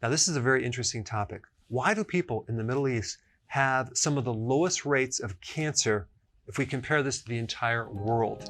Now, this is a very interesting topic. Why do people in the Middle East have some of the lowest rates of cancer if we compare this to the entire world?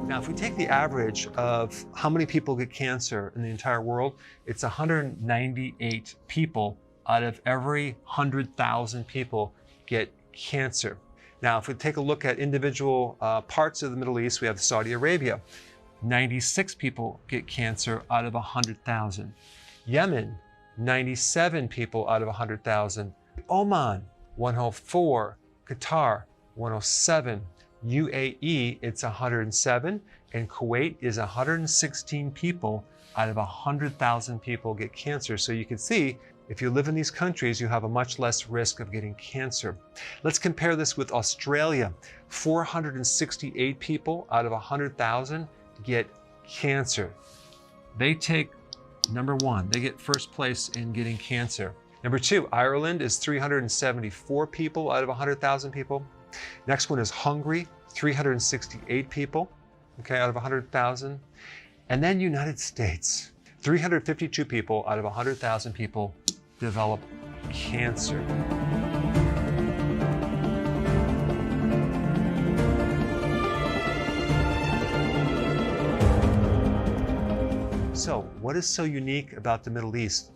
Now, if we take the average of how many people get cancer in the entire world, it's 198 people out of every 100,000 people get cancer. Now, if we take a look at individual parts of the Middle East, we have Saudi Arabia. 96 people get cancer out of 100,000. Yemen, 97 people out of 100,000. Oman, 104. Qatar, 107. UAE, it's 107, and Kuwait is 116 people out of 100,000 people get cancer. So you can see, if you live in these countries, you have a much less risk of getting cancer. Let's compare this with Australia. 468 people out of 100,000 get cancer. They take number one, they get first place in getting cancer. Number two, Ireland is 374 people out of 100,000 people. Next one is Hungary, 368 people, okay, out of 100,000. And then United States, 352 people out of 100,000 people develop cancer. So, what is so unique about the Middle East?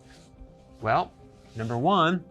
Well, number one,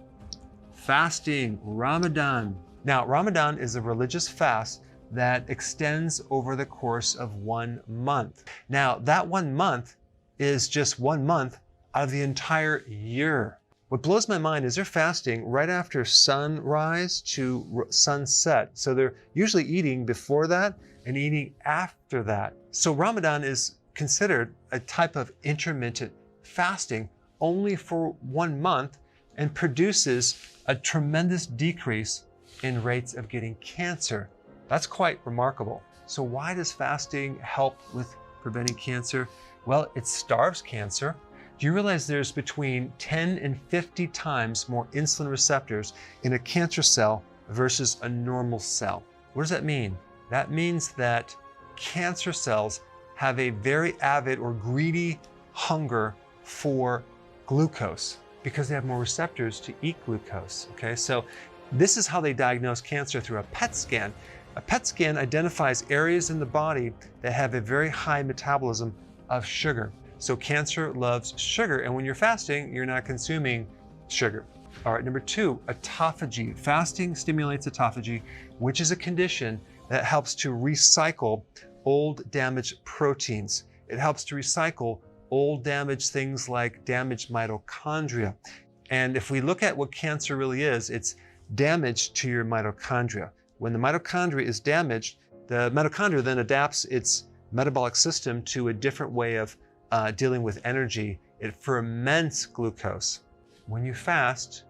fasting, Ramadan. Now, Ramadan is a religious fast that extends over the course of 1 month. Now, that 1 month is just 1 month out of the entire year. What blows my mind is they're fasting right after sunrise to sunset. So they're usually eating before that and eating after that. So Ramadan is considered a type of intermittent fasting only for 1 month and produces a tremendous decrease in rates of getting cancer. That's quite remarkable. So why does fasting help with preventing cancer? Well, it starves cancer. Do you realize there's between 10 and 50 times more insulin receptors in a cancer cell versus a normal cell? What does that mean? That means that cancer cells have a very avid or greedy hunger for glucose because they have more receptors to eat glucose, okay? So this is how they diagnose cancer, through a PET scan. A PET scan identifies areas in the body that have a very high metabolism of sugar. So cancer loves sugar, and when you're fasting, you're not consuming sugar. All right, number two, autophagy. Fasting stimulates autophagy, which is a condition that helps to recycle old damaged proteins. It helps to recycle old damaged things like damaged mitochondria. And if we look at what cancer really is, it's damage to your mitochondria. When the mitochondria is damaged, the mitochondria then adapts its metabolic system to a different way of dealing with energy. It ferments glucose. When you fast,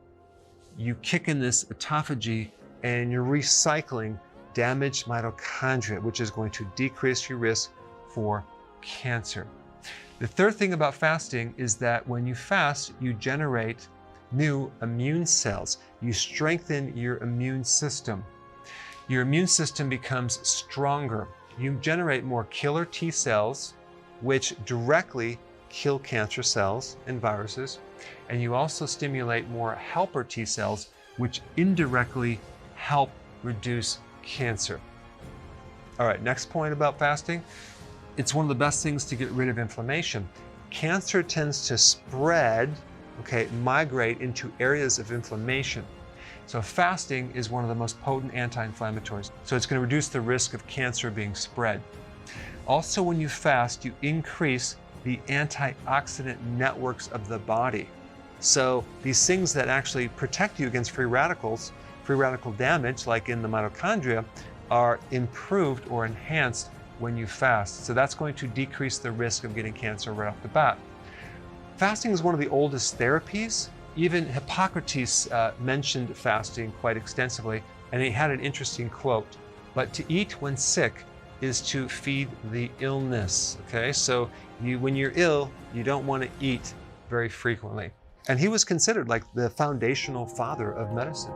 you kick in this autophagy and you're recycling damaged mitochondria, which is going to decrease your risk for cancer. The third thing about fasting is that when you fast, you generate new immune cells. You strengthen your immune system. Your immune system becomes stronger. You generate more killer T cells, which directly kill cancer cells and viruses. And you also stimulate more helper T cells, which indirectly help reduce cancer. All right, next point about fasting. It's one of the best things to get rid of inflammation. Cancer tends to spread, migrate into areas of inflammation. So fasting is one of the most potent anti-inflammatories. So it's going to reduce the risk of cancer being spread. Also, when you fast, you increase the antioxidant networks of the body. So these things that actually protect you against free radical damage, like in the mitochondria, are improved or enhanced when you fast. So that's going to decrease the risk of getting cancer right off the bat. Fasting is one of the oldest therapies. Even Hippocrates mentioned fasting quite extensively, and he had an interesting quote: "But to eat when sick is to feed the illness." Okay, so when you're ill, you don't want to eat very frequently. And he was considered like the foundational father of medicine.